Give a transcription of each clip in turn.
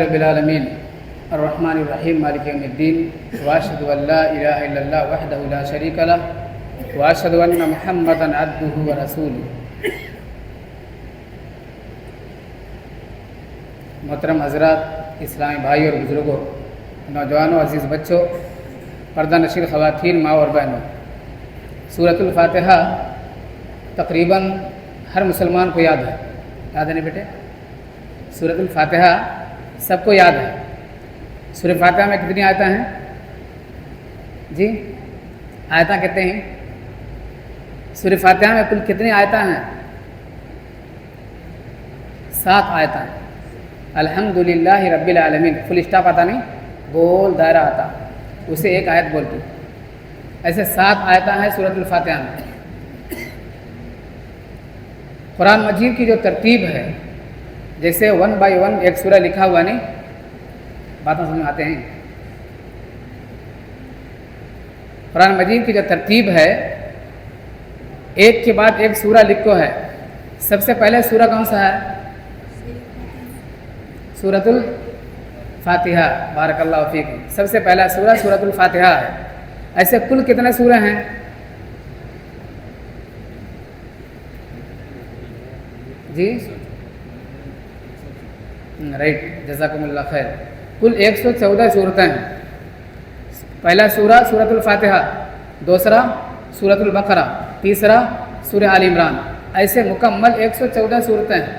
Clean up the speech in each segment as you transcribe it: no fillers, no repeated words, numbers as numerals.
رب العالمین الرحمن الرحیم مالک یوم الدین واشهد ان لا الہ الا اللہ وحدہ لا شریک لہ واشهد ان محمدا عبدہ ورسولہ۔ محترم حضرات، اسلامی بھائی اور بزرگوں، نوجوانوں، عزیز بچوں، پردہ نشین خواتین، ماں اور بہنوں، سورۃ الفاتحہ تقریباً ہر مسلمان کو یاد ہے نہیں بیٹے؟ سورۃ الفاتحہ سب کو یاد ہے۔ سورۃ فاتحہ میں کتنی آیتیں ہیں؟ جی، آیتیں کہتے ہیں سورۃ فاتحہ میں کل کتنی آیتیں ہیں؟ 7 آیتیں۔ الحمدللہ رب العالمین، فل اسٹاپ آتا نہیں، گول دائرہ آتا، اسے ایک آیت بولتے۔ ایسے 7 آیتیں ہیں سورۃ الفاتحہ میں۔ قرآن مجید کی جو ترتیب ہے، جیسے 1 بائی 1 ایک سورہ لکھا ہوا نہیں، باتیں سمجھ میں آتے ہیں؟ قرآن مجید کی جو ترتیب ہے، ایک کے بعد ایک سورہ لکھو ہے۔ سب سے پہلے سورہ کون سا ہے؟ سورۃ الفاتحہ۔ بارک اللہ فیکم۔ سب سے پہلا سورہ سورۃ الفاتحہ ہے۔ ایسے کل کتنے سورہ ہیں؟ جی رائٹ، جزاکم اللہ خیر۔ کل 114 صورتیں ہیں۔ پہلا سورہ سورۃ الفاتحہ، دوسرا سورۃ البقرہ، تیسرا سورہ آل عمران، ایسے مکمل 114 صورتیں ہیں۔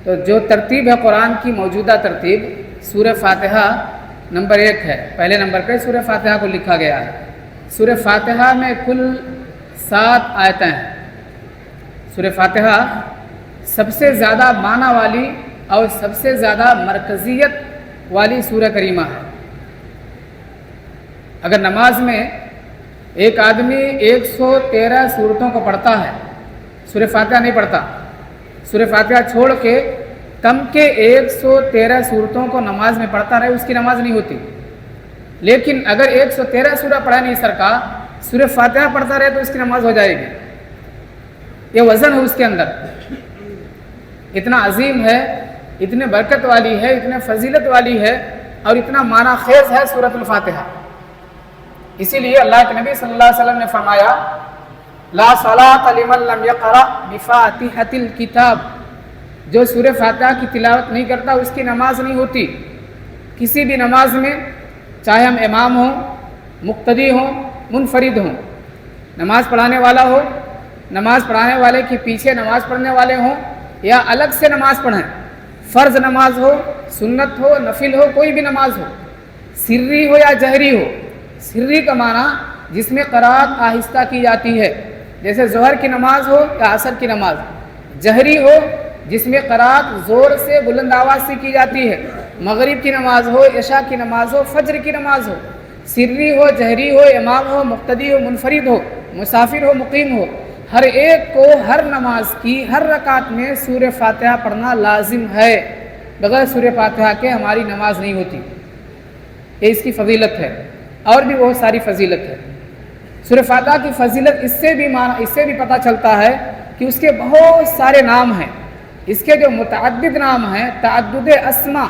تو جو ترتیب ہے قرآن کی موجودہ ترتیب، سورہ فاتحہ نمبر 1 ہے، پہلے نمبر پہ سورہ فاتحہ کو لکھا گیا ہے۔ سورہ فاتحہ میں کل 7 آیتیں ہیں۔ سورہ فاتحہ سب سے زیادہ معنی والی اور سب سے زیادہ مرکزیت والی سورہ کریمہ ہے۔ اگر نماز میں ایک آدمی 113 صورتوں کو پڑھتا ہے، سورہ فاتحہ نہیں پڑھتا، سورہ فاتحہ چھوڑ کے کم کے 113 صورتوں کو نماز میں پڑھتا رہے، اس کی نماز نہیں ہوتی۔ لیکن اگر 113 سورہ پڑھا نہیں سرکا، سورہ فاتحہ پڑھتا رہے تو اس کی نماز ہو جائے گی۔ یہ وزن ہے اس کے اندر، اتنا عظیم ہے، اتنے برکت والی ہے، اتنے فضیلت والی ہے، اور اتنا معنی خیز ہے سورۃ الفاتحہ۔ اسی لیے اللہ کے نبی صلی اللہ علیہ وسلم نے فرمایا، لا صلاۃ لمن لم یقرأ بفاتحۃ الکتاب، جو سورہ فاتحہ کی تلاوت نہیں کرتا اس کی نماز نہیں ہوتی۔ کسی بھی نماز میں، چاہے ہم امام ہوں، مقتدی ہوں، منفرد ہوں، نماز پڑھانے والا ہو، نماز پڑھانے والے کے پیچھے نماز پڑھنے والے ہوں، یا الگ سے نماز پڑھیں، فرض نماز ہو، سنت ہو، نفل ہو، کوئی بھی نماز ہو، سری ہو یا جہری ہو۔ سری کا معنی جس میں قرأت آہستہ کی جاتی ہے، جیسے ظہر کی نماز ہو یا عصر کی نماز۔ جہری ہو جس میں قرأت زور سے بلند آواز سے کی جاتی ہے، مغرب کی نماز ہو، عشاء کی نماز ہو، فجر کی نماز ہو۔ سری ہو، جہری ہو، امام ہو، مقتدی ہو، منفرد ہو، مسافر ہو، مقیم ہو، ہر ایک کو ہر نماز کی ہر رکعت میں سورہ فاتحہ پڑھنا لازم ہے۔ بغیر سورہ فاتحہ کے ہماری نماز نہیں ہوتی۔ یہ اس کی فضیلت ہے، اور بھی بہت ساری فضیلت ہے۔ سورہ فاتحہ کی فضیلت اس سے بھی پتہ چلتا ہے کہ اس کے بہت سارے نام ہیں۔ اس کے جو متعدد نام ہیں، تعدد اسماء،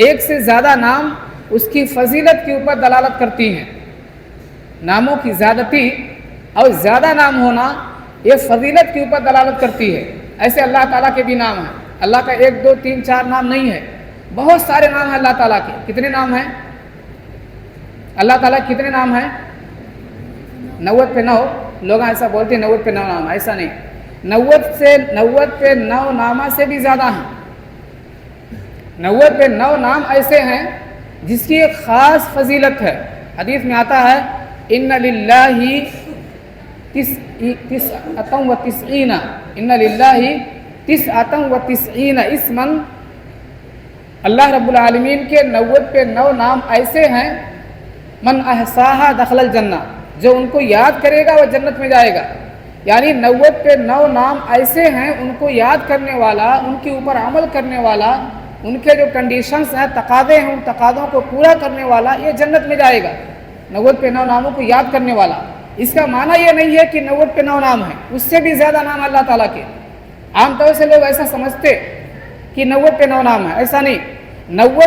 ایک سے زیادہ نام اس کی فضیلت کے اوپر دلالت کرتی ہیں۔ ناموں کی زیادتی اور زیادہ نام ہونا یہ فضیلت کے اوپر دلالت کرتی ہے۔ ایسے اللہ تعالیٰ کے بھی نام ہیں۔ اللہ کا 1 2 3 4 نام نہیں ہے، بہت سارے نام ہیں اللہ تعالیٰ کے۔ کتنے نام ہیں اللہ تعالیٰ کے؟ کتنے نام ہیں؟ 90 پہ 9۔ لوگ ایسا بولتے ہیں 90 پہ 9 نام، ایسا نہیں، 90 پہ 9 نامہ سے بھی زیادہ ہیں۔ 90 پہ 9 نام ایسے ہیں جس کی ایک خاص فضیلت ہے۔ حدیث میں آتا ہے، ان للہ 99 اسما، اللہ رب العالمین کے 90 پہ 9 نام ایسے ہیں، من احصاها دخل الجنہ، جو ان کو یاد کرے گا وہ جنت میں جائے گا۔ یعنی 90 پہ 9 نام ایسے ہیں، ان کو یاد کرنے والا، ان کے اوپر عمل کرنے والا، ان کے جو کنڈیشنز ہیں، تقاضے ہیں، ان تقاضوں کو پورا کرنے والا یہ جنت میں جائے گا۔ 90 پہ 9 ناموں کو یاد کرنے والا۔ اس کا معنی یہ نہیں ہے کہ 90 پہ 9 نام ہیں، اس سے بھی زیادہ نام اللہ تعالیٰ کے۔ عام طور سے لوگ ایسا سمجھتے کہ 90 پہ 9 نام ہے، ایسا نہیں۔ 90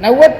90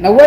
90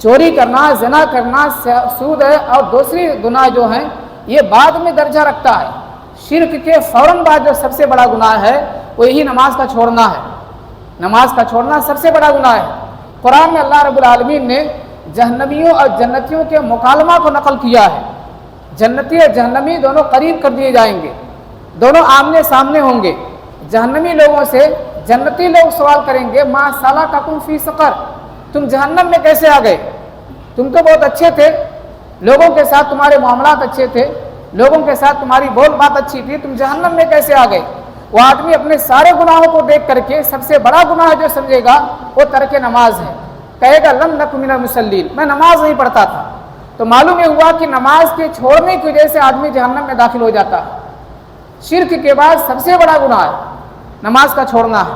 چوری کرنا، زنا کرنا، سود ہے اور دوسری گناہ جو ہیں یہ بعد میں درجہ رکھتا ہے. شرک کے فوراً بعد جو سب سے بڑا گناہ ہے وہ یہی نماز کا چھوڑنا ہے. نماز کا چھوڑنا سب سے بڑا گناہ ہے. قرآن میں اللہ رب العالمین نے جہنمیوں اور جنتیوں کے مکالمہ کو نقل کیا ہے. جنتی اور جہنمی دونوں قریب کر دیے جائیں گے، دونوں آمنے سامنے ہوں گے. جہنمی لوگوں سے جنتی لوگ سوال کریں گے ما سلککم فی سقر، تم جہنم میں کیسے آ گئے؟ تم تو بہت اچھے تھے، لوگوں کے ساتھ تمہارے معاملات اچھے تھے، لوگوں کے ساتھ تمہاری بول بات اچھی تھی، تم جہنم میں کیسے آ گئے؟ وہ آدمی اپنے سارے گناہوں کو دیکھ کر کے سب سے بڑا گناہ جو سمجھے گا وہ ترک نماز ہے. کہے گا لم نک من المصلین، میں نماز نہیں پڑھتا تھا. تو معلوم یہ ہوا کہ نماز کے چھوڑنے کی وجہ سے آدمی جہنم میں داخل ہو جاتا ہے. شرک کے بعد سب سے بڑا گناہ ہے نماز کا چھوڑنا ہے.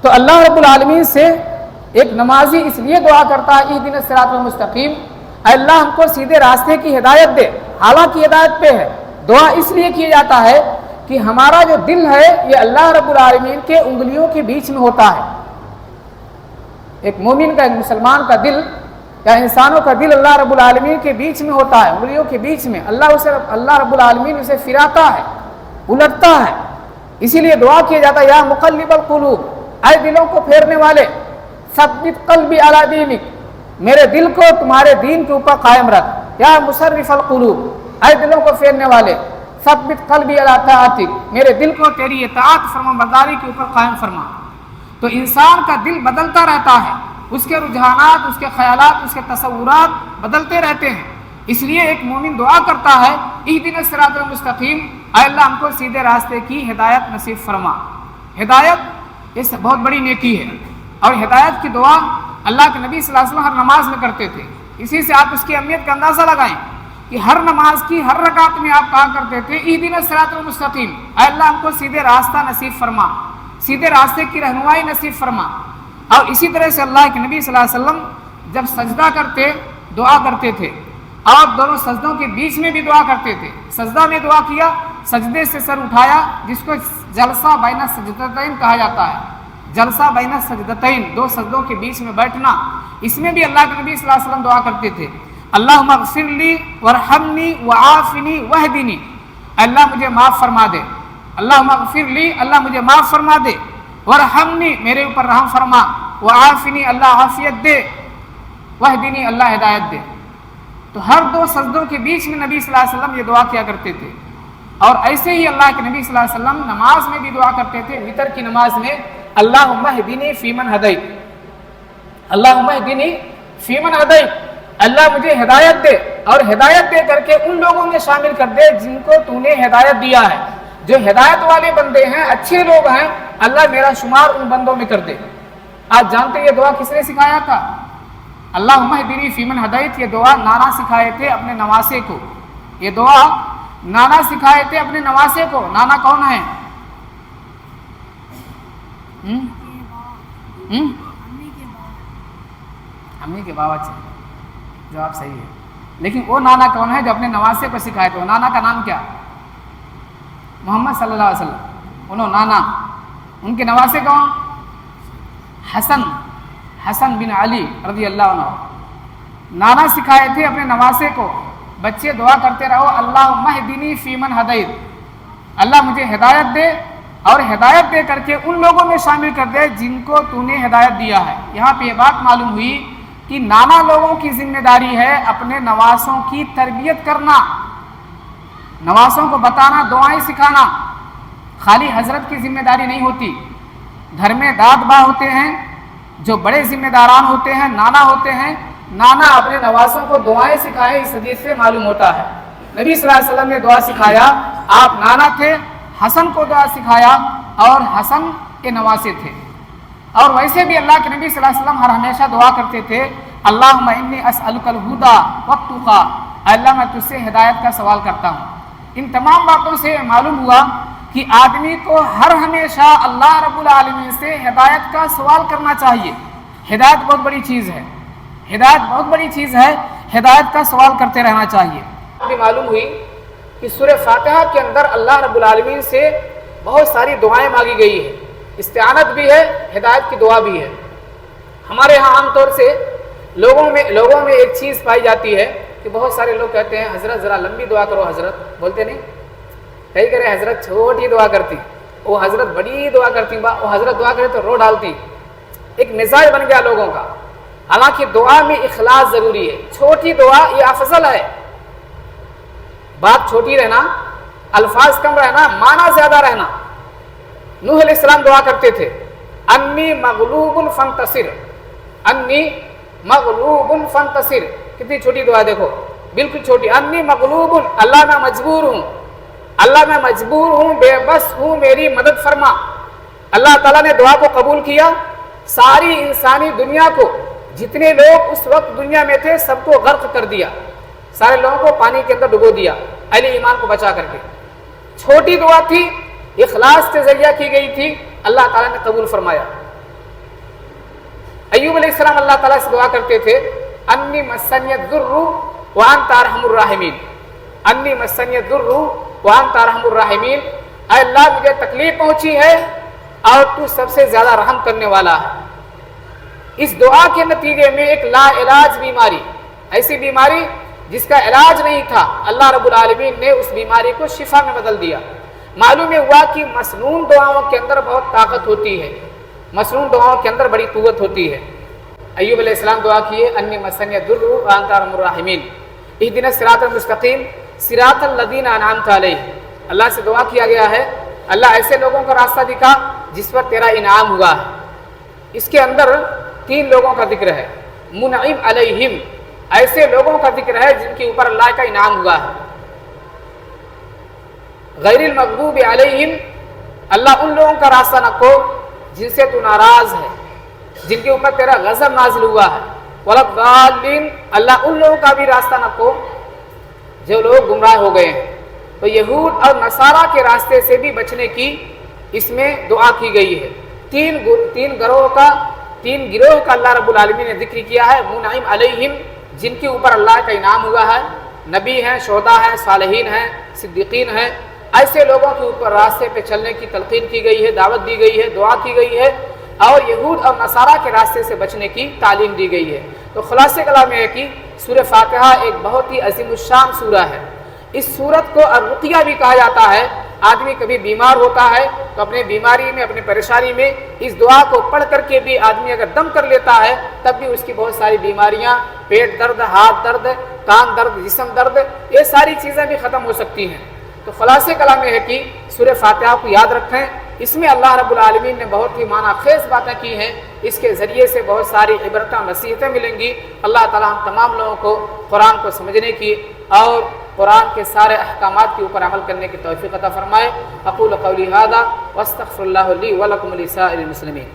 تو اللہ رب العالمین سے ایک نمازی اس لیے دعا کرتا ہے اہدنا الصراط المستقیم، اللہ ہم کو سیدھے راستے کی ہدایت دے. حالانکہ ہدایت پہ ہے، دعا اس لیے کیا جاتا ہے کہ ہمارا جو دل ہے یہ اللہ رب العالمین کے انگلیوں کے بیچ میں ہوتا ہے. ایک مومن کا، ایک مسلمان کا دل یا انسانوں کا دل اللہ رب العالمین کے بیچ میں ہوتا ہے، انگلیوں کے بیچ میں. اللہ رب العالمین اسے پھراتا ہے، الٹتا ہے. اسی لیے دعا کیا جاتا ہے یا مقلب القلوب، اے دلوں کو پھیرنے والے، ثبت قلبی علی دینک، میرے دل کو تمہارے دین کے اوپر قائم رکھ. یا مصرف القلوب، اے دلوں کو پھیرنے والے، ثبت قلبی علی طاعتک، میرے دل کو تیری اطاعت فرما برداری کے اوپر قائم فرما. تو انسان کا دل بدلتا رہتا ہے، اس کے رجحانات، اس کے خیالات، اس کے تصورات بدلتے رہتے ہیں. اس لیے ایک مومن دعا کرتا ہے اہدنا الصراط المستقیم، اے اللہ ہم کو سیدھے راستے کی ہدایت نصیب فرما. ہدایت یہ بہت بڑی نیکی ہے، اور ہدایت کی دعا اللہ کے نبی صلی اللہ علیہ وسلم ہر نماز میں کرتے تھے. اسی سے آپ اس کی اہمیت کا اندازہ لگائیں کہ ہر نماز کی ہر رکعت میں آپ کہا کرتے تھے اہدنا الصراط المستقیم، اے اللہ ہم کو سیدھے راستہ نصیب فرما، سیدھے راستے کی رہنمائی نصیب فرما. اور اسی طرح سے اللہ کے نبی صلی اللہ علیہ وسلم جب سجدہ کرتے دعا کرتے تھے، اور دونوں سجدوں کے بیچ میں بھی دعا کرتے تھے. سجدہ میں دعا کیا، سجدے سے سر اٹھایا، جس کو جلسہ بین سجدتین کہا جاتا ہے. جلسہ بین سجدتین، دو سجدوں کے بیچ میں بیٹھنا، اس میں بھی اللہ کے نبی صلی اللہ علیہ وسلم دعا کرتے تھے اللہم اغفر لی وارحمنی وعافنی واہدنی، اللہ مجھے معاف فرما دے. اللہم اغفر لی، اللہ مجھے معاف فرما دے. وارحمنی، میرے اوپر رحم فرما. وعافنی، اللہ عافیت دے. واہدنی، اللہ ہدایت دے. تو ہر دو سجدوں کے بیچ میں نبی صلی اللہ علیہ وسلم یہ دعا کیا کرتے تھے. اور ایسے ہی اللہ کے نبی صلی اللہ علیہ وسلم نماز میں بھی دعا کرتے تھے. وتر کی نماز میں اللہم اہدنی فیمن ہدیت، اللہم اہدنی فیمن ہدیت، اللہ مجھے ہدایت دے، اور ہدایت دے کر کے ان لوگوں میں شامل کر دے جن کو تو نے ہدایت دیا ہے. جو ہدایت والے بندے ہیں، اچھے لوگ ہیں، اللہ میرا شمار ان بندوں میں کر دے. آج جانتے یہ دعا کس نے سکھایا تھا؟ اللہم اہدنی فیمن ہدیت. یہ دعا نانا سکھائے تھے اپنے نواسے کو. یہ دعا نانا سکھائے تھے اپنے نواسے کو. نانا کون ہے؟ امی کے بابا. جواب صحیح ہے، لیکن وہ نانا کون ہے جو اپنے نواسے کو سکھائے تھے؟ نانا کا نام کیا؟ محمد صلی اللہ علیہ وسلم. انہوں نانا، ان کے نواسے کون؟ حسن بن علی رضی اللہ عنہ. نانا سکھائے تھے اپنے نواسے کو. بچے دعا کرتے رہو اللہم اہدنی فیمن ہدیت، اللہ مجھے ہدایت دے، اور ہدایت دے کر کے ان لوگوں میں شامل کر دے جن کو تو نے ہدایت دیا ہے. یہاں پہ یہ بات معلوم ہوئی کہ نانا لوگوں کی ذمہ داری ہے اپنے نواسوں کی تربیت کرنا، نواسوں کو بتانا، دعائیں سکھانا. خالی حضرت کی ذمہ داری نہیں ہوتی. گھر میں داد با ہوتے ہیں، جو بڑے ذمہ داران ہوتے ہیں، نانا ہوتے ہیں. نانا اپنے نواسوں کو دعائیں سکھائیں، اس حدیث سے معلوم ہوتا ہے. نبی صلی اللہ علیہ وسلم نے دعا سکھایا، آپ نانا تھے. حسن کو دعا سکھایا، اور حسن کے نواسے تھے. اور ویسے بھی اللہ کے نبی صلی اللہ علیہ وسلم ہر ہمیشہ دعا کرتے تھے اللہم انی اسألک الہدی والتقی، اللہ میں تجھ سے ہدایت کا سوال کرتا ہوں. ان تمام باتوں سے معلوم ہوا کہ آدمی کو ہر ہمیشہ اللہ رب العالمین سے ہدایت کا سوال کرنا چاہیے. ہدایت بہت بڑی چیز ہے، ہدایت بہت بڑی چیز ہے. ہدایت کا سوال کرتے رہنا چاہیے. ابھی معلوم ہوئی کہ سورہ فاتحہ کے اندر اللہ رب العالمین سے بہت ساری دعائیں مانگی گئی ہے. استعانت بھی ہے، ہدایت کی دعا بھی ہے. ہمارے ہاں عام طور سے لوگوں میں ایک چیز پائی جاتی ہے کہ بہت سارے لوگ کہتے ہیں حضرت ذرا لمبی دعا کرو، حضرت بولتے نہیں، کئی کرے حضرت چھوٹی دعا کرتی، وہ حضرت بڑی دعا کرتی، وہ حضرت دعا کرے تو رو ڈالتی. ایک مزاج بن گیا لوگوں کا. حالانکہ دعا میں اخلاص ضروری ہے. چھوٹی دعا یہ افضل ہے. بات چھوٹی رہنا، الفاظ کم رہنا، معنی زیادہ رہنا. نوح علیہ السلام دعا کرتے تھے انی مغلوب فانتصر، انی مغلوب فانتصر. کتنی چھوٹی دعا دیکھو، بالکل چھوٹی. انی مغلوب، اللہ میں مجبور ہوں، اللہ میں مجبور ہوں، بے بس ہوں، میری مدد فرما. اللہ تعالیٰ نے دعا کو قبول کیا. ساری انسانی دنیا کو، جتنے لوگ اس وقت دنیا میں تھے سب کو غرق کر دیا، سارے لوگوں کو پانی کے اندر ڈبو دیا اہل ایمان کو بچا کر کے. چھوٹی دعا تھی، اخلاص سے ذریعہ کی گئی تھی، اللہ تعالیٰ نے قبول فرمایا. ایوب علیہ السلام اللہ تعالیٰ سے دعا کرتے تھے انی مسنی الضر وانت ارحم الراحمین، انی مسنی الضر وانت ارحم الراحمین. اے اللہ مجھے تکلیف پہنچی ہے اور تو سب سے زیادہ رحم کرنے والا ہے. اس دعا کے نتیجے میں ایک لا علاج بیماری، ایسی بیماری جس کا علاج نہیں تھا، اللہ رب العالمین نے اس بیماری کو شفا میں بدل دیا. معلوم ہوا کہ مسنون دعاؤں کے اندر بہت طاقت ہوتی ہے، مسنون دعاؤں کے اندر بڑی قوت ہوتی ہے. ایوب علیہ السلام دعا کیے انی مسنی الضر وانت ارحم الراحمین، اہدنا الصراط المستقیم صراط الذین انعمت علیہم. اللہ سے دعا کیا گیا ہے اللہ ایسے لوگوں کا راستہ دکھا جس پر تیرا انعام ہوا ہے. اس کے اندر 3 لوگوں کا ذکر ہے. منعم علیہم، ایسے لوگوں کا ذکر ہے جن کے اوپر اللہ کا انعام ہوا ہے. غیر المغضوب علیہم، اللہ ان لوگوں کا راستہ نہ کو جن سے تو ناراض ہے، جن کے اوپر تیرا غضب نازل ہوا ہے. ولا الضالین، اللہ ان لوگوں کا بھی راستہ نہ کو جو لوگ گمراہ ہو گئے ہیں. تو یہود اور نصارہ کے راستے سے بھی بچنے کی اس میں دعا کی گئی ہے. تین گروہ کا اللہ رب العالمین نے ذکر کیا ہے. منعم علیہم، جن کے اوپر اللہ کا انعام ہوا ہے، نبی ہیں، شہداء ہیں، صالحین ہیں، صدیقین ہیں. ایسے لوگوں کے اوپر راستے پہ چلنے کی تلقین کی گئی ہے، دعوت دی گئی ہے، دعا کی گئی ہے، اور یہود اور نصارہ کے راستے سے بچنے کی تعلیم دی گئی ہے. تو خلاصے کلام یہ ہے کہ سورہ فاتحہ ایک بہت ہی عظیم الشان سورہ ہے. اس سورت کو الرقیہ بھی کہا جاتا ہے. آدمی کبھی بیمار ہوتا ہے تو اپنے بیماری میں، اپنے پریشانی میں اس دعا کو پڑھ کر کے بھی آدمی اگر دم کر لیتا ہے تب بھی اس کی بہت ساری بیماریاں، پیٹ درد، ہاتھ درد، کان درد، جسم درد، یہ ساری چیزیں بھی ختم ہو سکتی ہیں. تو خلاصے کلام یہ ہے کہ سورہ فاتحہ کو یاد رکھیں. اس میں اللہ رب العالمین نے بہت ہی معنی خیز باتیں کی ہیں. اس کے ذریعے سے بہت ساری عبرتیں، نصیحتیں ملیں گی. اللہ تعالیٰ ہم تمام لوگوں کو قرآن کو سمجھنے کی اور قرآن کے سارے احکامات کے اوپر عمل کرنے کی توفیق عطا فرمائے. اقول قولی ھذا واستغفر اللہ لی ولکم ولسائر المسلمین.